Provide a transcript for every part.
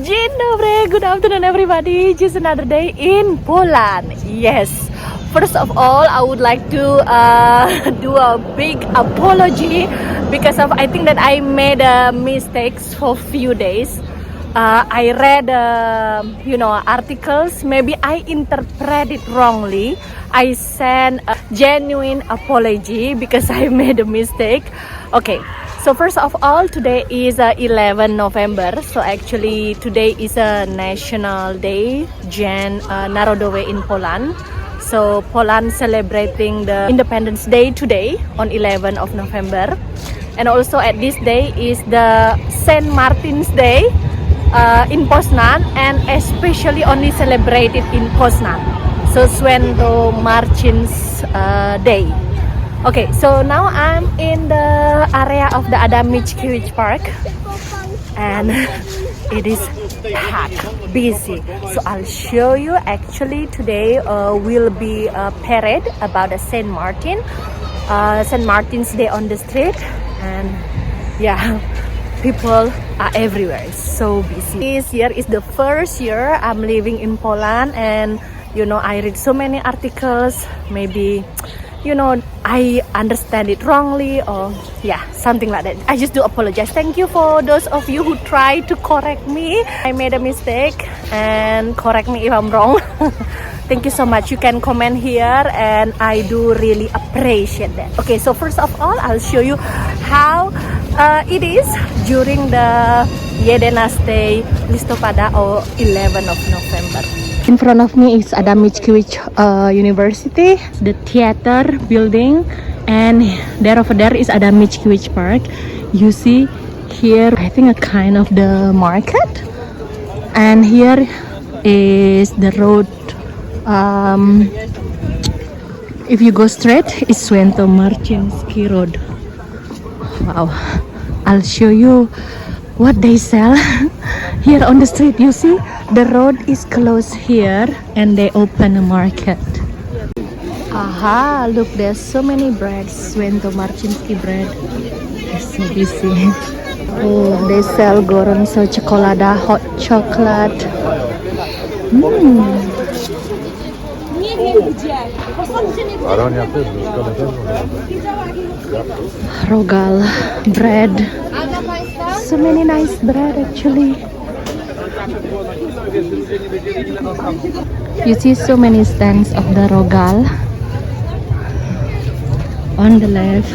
Dzień dobry, good afternoon everybody. Just another day in Poland. Yes. First of all, I would like to do a big apology because of I think that I made mistakes for few days. I read articles. Maybe I interpret it wrongly. I send a genuine apology because I made a mistake. Okay. So first of all, today is 11 November. So actually today is a national day, Dzień Narodowy in Poland. So Poland celebrating the Independence Day today on 11 of November. And also at this day is the Saint Martin's Day in Poznan, and especially only celebrated in Poznan. So Święto Marcin's Day. Okay, so now I'm in the area of the Adam Mickiewicz Park and it is packed, busy. So I'll show you. Actually today will be a parade about the Saint Martin's Day on the street, and yeah, people are everywhere. It's so busy. This year is the first year I'm living in Poland, and I read so many articles. Maybe I understand it wrongly, or something like that. I just do apologize. Thank you for those of you who try to correct me. I made a mistake, and correct me if I'm wrong. Thank you so much. You can comment here, and I do really appreciate that. Okay, so first of all, I'll show you how it is during the 11 Listopada or 11 of November. In front of me is Adam Mickiewicz University, the theater building, and there over there is Adam Mickiewicz Park. You see here, I think a kind of the market, and here is the road. If you go straight, it's Święto Marcinski Road. Wow, I'll show you what they sell here on the street. You see, the road is closed here and they open a market. Aha, look, there's so many breads. Święto Marcinski bread. It's so busy. Oh, they sell gorąco czekolada, hot chocolate. Rogal bread. So many nice bread actually. You see so many stands of the rogal on the left,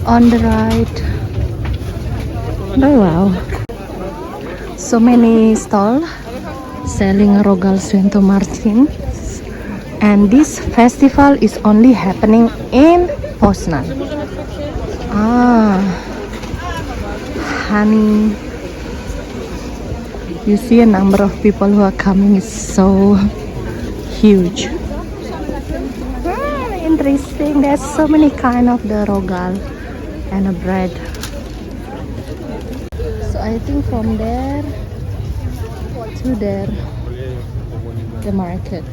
on the right. Oh wow, so many stalls selling rogal Święto Marcin, and this festival is only happening in Poznan. Honey. You see a number of people who are coming is so huge. Interesting. There's so many kind of the rogal and a bread. So I think from there to there, the market.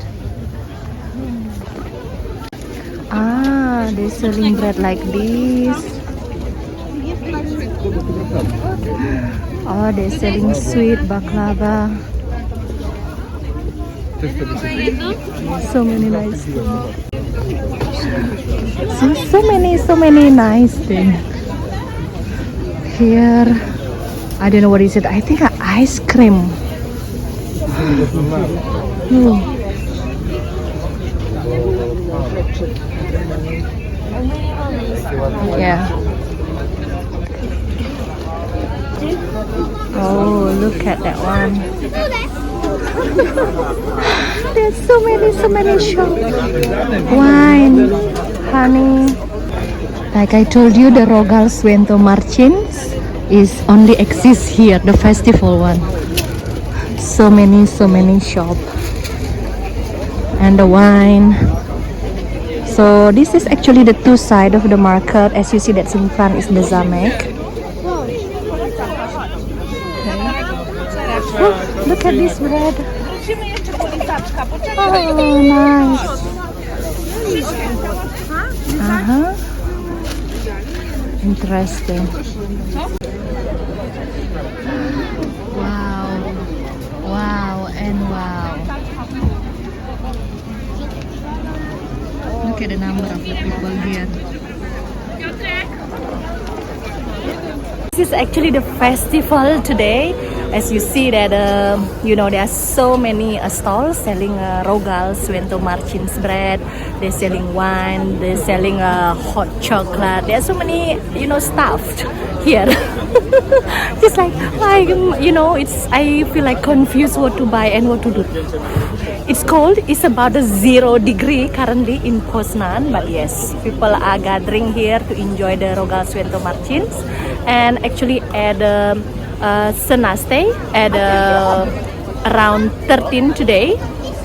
They're selling bread like this. Oh, they're selling sweet baklava. So many nice things. So many nice things. Here, I don't know what is it. I think an ice cream. Yeah. Oh, look at that one. There's so many shops. Wine, honey. Like I told you, the rogal Święto Marcin's is only exists here, the festival one. So many shops. And the wine. So this is actually the two sides of the market. As you see, that's in front is the zamek. Oh, look at this bread. Oh, nice. Interesting. Wow. at the number of the people here. This is actually the festival today. As you see that, there are so many stalls selling rogal, Swento Martins bread. They're selling wine. They're selling hot chocolate. There are so many, stuffed here. It's like, I feel like confused what to buy and what to do. It's cold. It's about 0 degree currently in Poznan, but yes, people are gathering here to enjoy the rogal Swento Martins. And actually at Senaste at around 13 today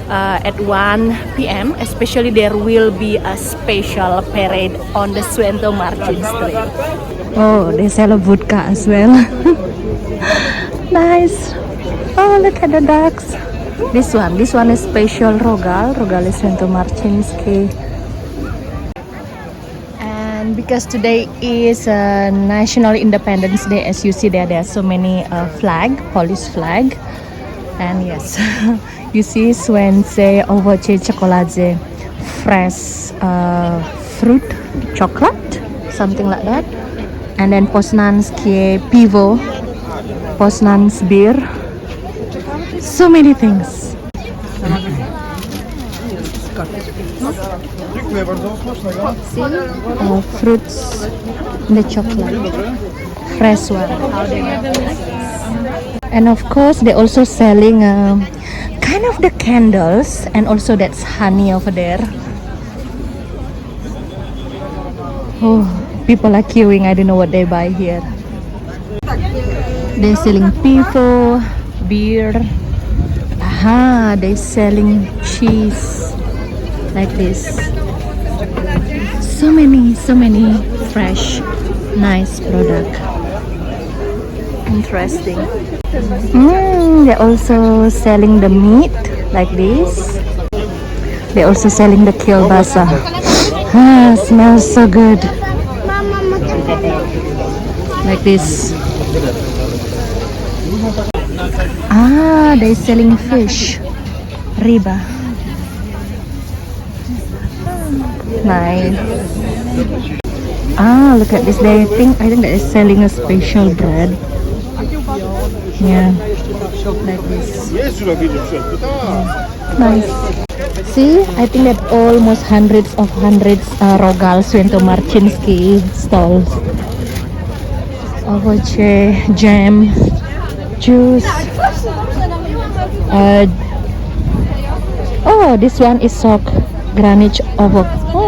at 1 p.m. especially there will be a special parade on the Swento Martins Street. Oh, they sell a vodka as well. Nice. Oh, look at the ducks. This one is special rogal is Swento Martins. And because today is National Independence Day, as you see there are so many Polish flag. And yes, you see Swense, ovoce, chocolate, fresh fruit, chocolate, something like that. And then Poznanskie pivo, Poznan's beer, so many things. See, fruits, the chocolate, fresh one. And of course, they're also selling kind of the candles, and also that's honey over there. Oh, people are queuing. I don't know what they buy here. They're selling pivo, beer. Aha, they're selling cheese like this. So many fresh, nice product. Interesting. They're also selling the meat like this. They're also selling the kielbasa. Smells so good. Like this. They're selling fish. Riba. Nice. Look at this. I think they're selling a special bread. Yeah, like this. Nice. See, I think that almost hundreds rogal Swento Marcinski stalls. Ovoce, jam, juice. This one is sok granich ovo.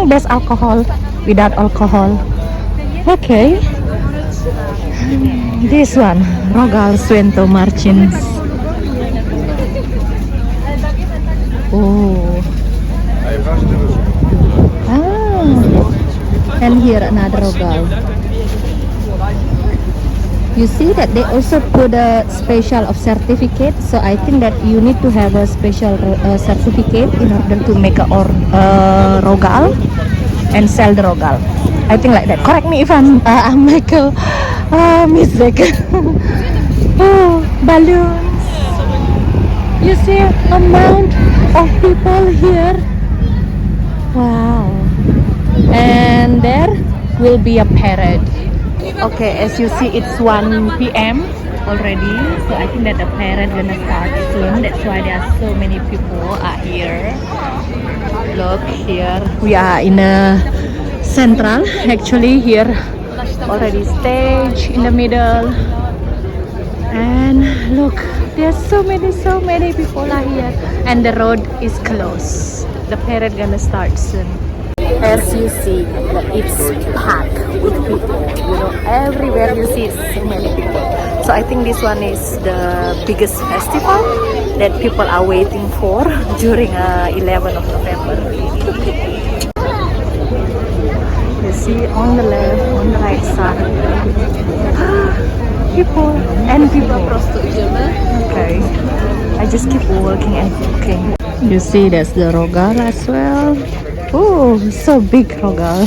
There's alcohol, without alcohol. Okay. This one, rogal Swento Martins. And here another rogal. You see that they also put a special of certificate, so I think that you need to have a special certificate in order to make a rogal and sell the rogal. I think like that. Correct me if I'm make a mistake. Balloons. You see amount of people here. Wow. And there will be a parade. Okay, as you see, it's 1 p.m. already, so I think that the parade gonna start soon. That's why there are so many people are here. Look here, we are in a central. Actually, here already stage in the middle. And look, there's so many people are here, and the road is closed. The parade gonna start soon. As you see, it's packed with people. Everywhere you see so many people. So I think this one is the biggest festival that people are waiting for during 11th of November. You see on the left, on the right side, people and people. Okay, I just keep walking and walking. You see, that's the rogal as well. Oh, so big rogal.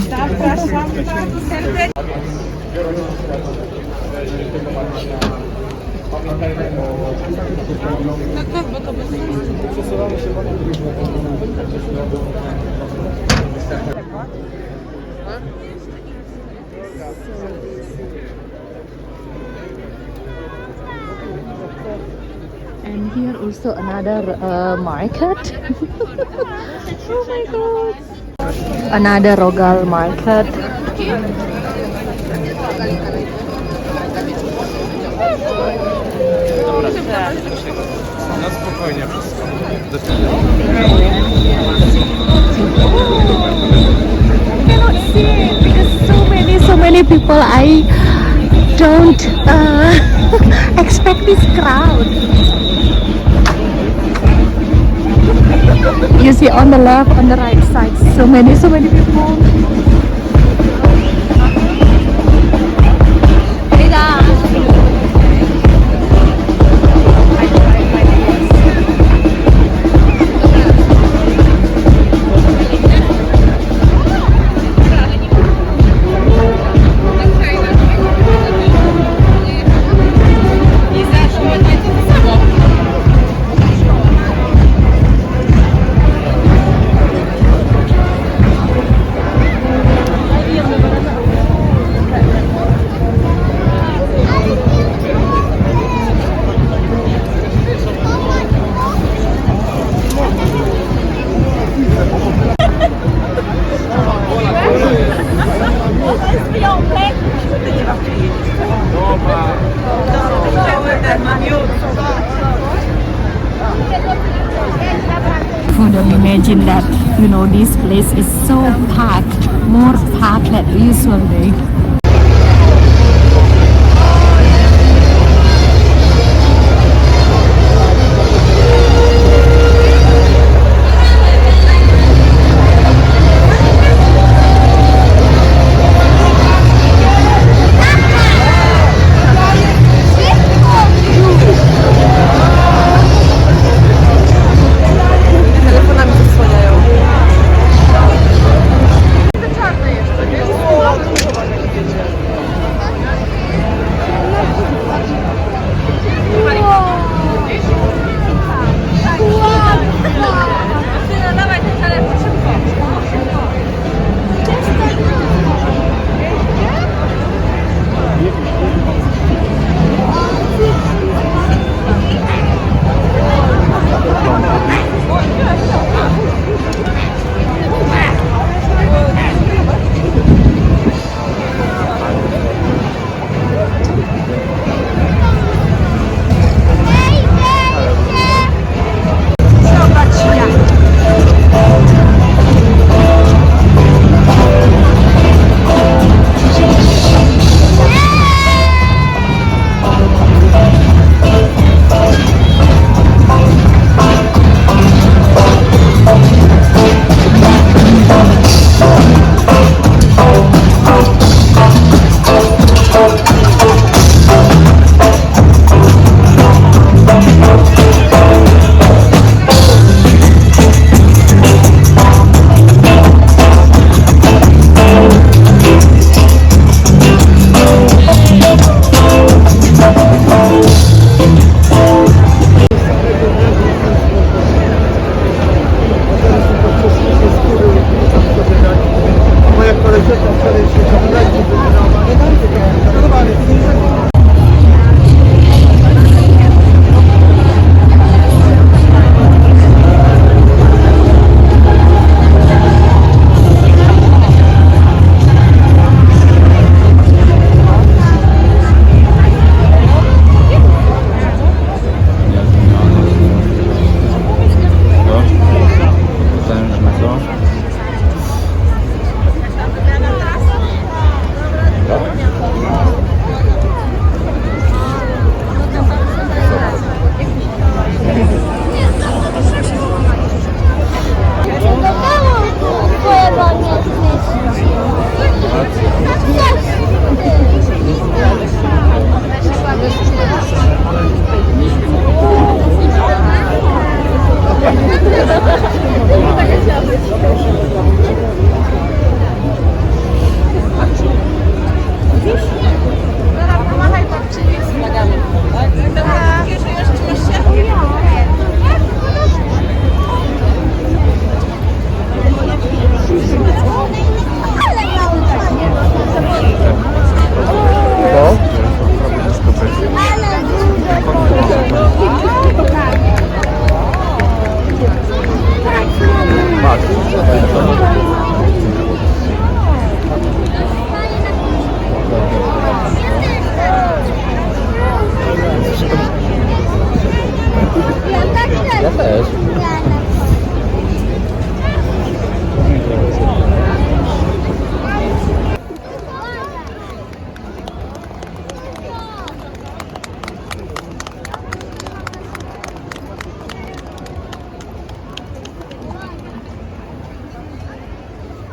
And here also another market. Oh my god. Another Rogal market. Na spokojnie wszystko. Cannot see it because so many people. I don't expect this crowd. You see on the left, on the right side, so many people. Couldn't imagine that, you know, this place is so packed, more packed than usually.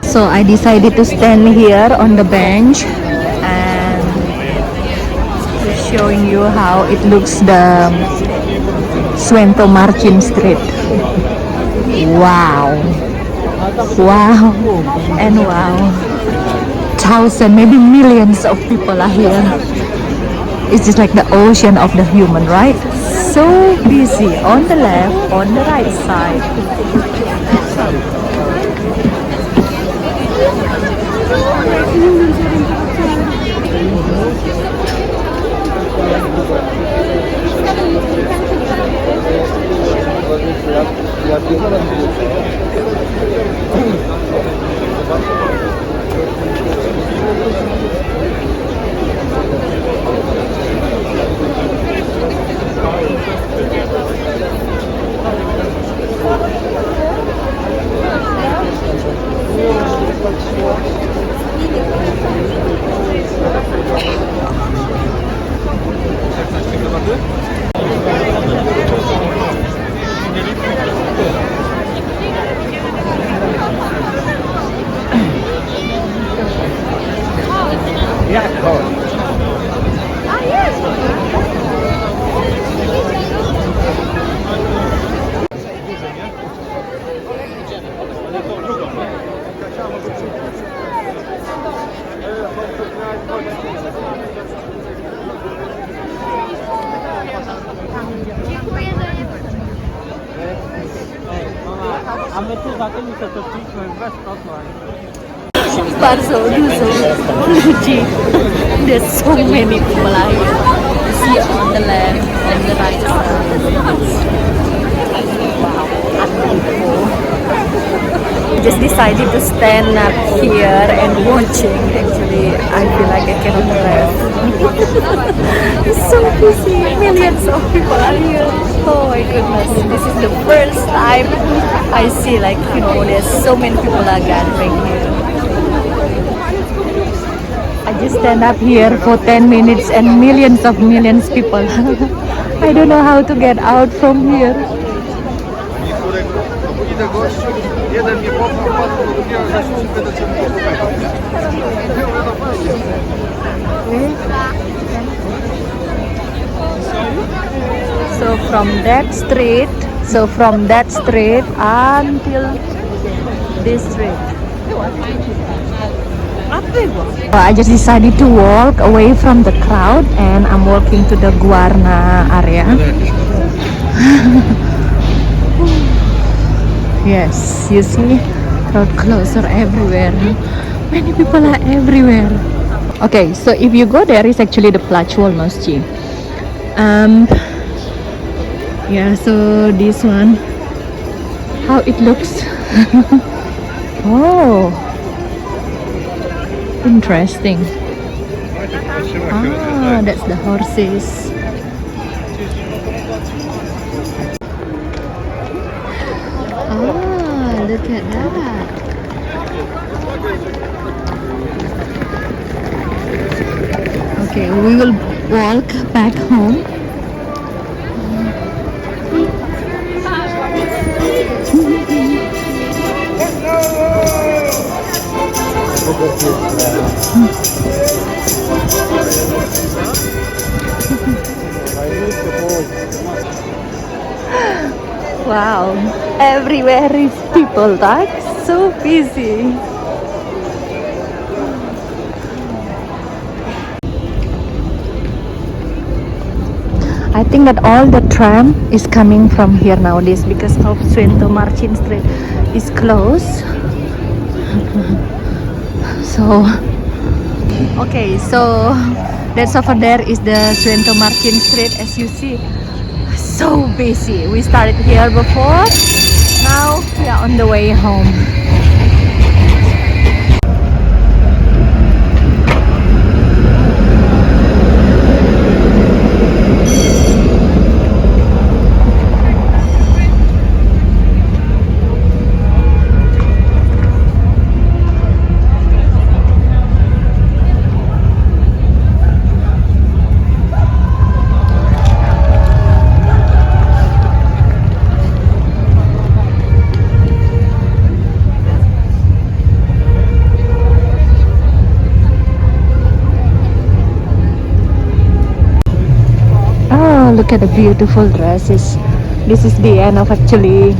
So I decided to stand here on the bench and showing you how it looks, the Swento Marcin Street. Wow, wow, and wow. Thousands, maybe millions of people are here. It's just like the ocean of the human, right? So busy on the left, on the right side. Parso, Luci. There's so many people out here. You see on the left, on the right side. Wow, unbelievable. Just decided to stand up here and watching. Actually, I feel like I cannot left. It's so busy. Millions of people are here. Oh my goodness. This is the first time I see, like, you know, there's so many people are gathering here. I just stand up here for 10 minutes and millions people. I don't know how to get out from here. So from that street until this street. I just decided to walk away from the crowd and I'm walking to the Guarna area. Yes, you see, crowd closer everywhere. Many people are everywhere. Okay, so if you go there is actually the Placual Masjid. Yeah, so this one, how it looks. Oh, interesting. Ah, that's the horses. Ah, look at that. Okay, we will walk back home. Wow, everywhere is people, right? So busy. I think that all the tram is coming from here nowadays because of Swento Marcin Street is closed. So, okay, so that's over there is the Swento Marcin Street. As you see, so busy. We started here before. Now we are on the way home. Look at the beautiful dresses. This is the end of actually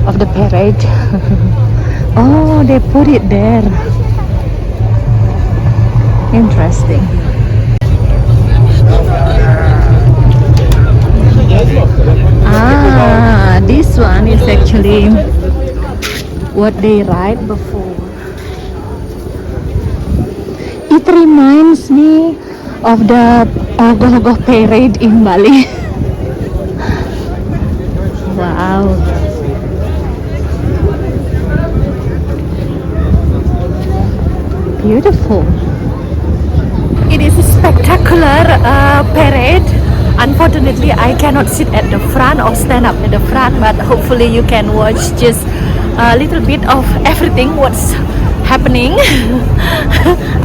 of the parade. Oh, they put it there. Interesting. Ah, this one is actually what they ride before. It reminds me of the Ogoh parade in Bali. Wow. Beautiful. It is a spectacular parade. Unfortunately, I cannot sit at the front or stand up at the front, but hopefully you can watch just a little bit of everything what's happening.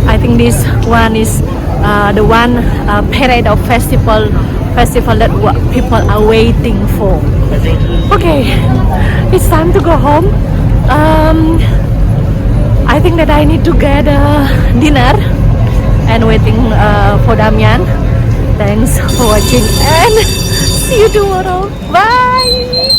I think this one is the one parade of festival that what people are waiting for. Okay, it's time to go home. I think that I need to get dinner and waiting for Damian. Thanks for watching and see you tomorrow. Bye.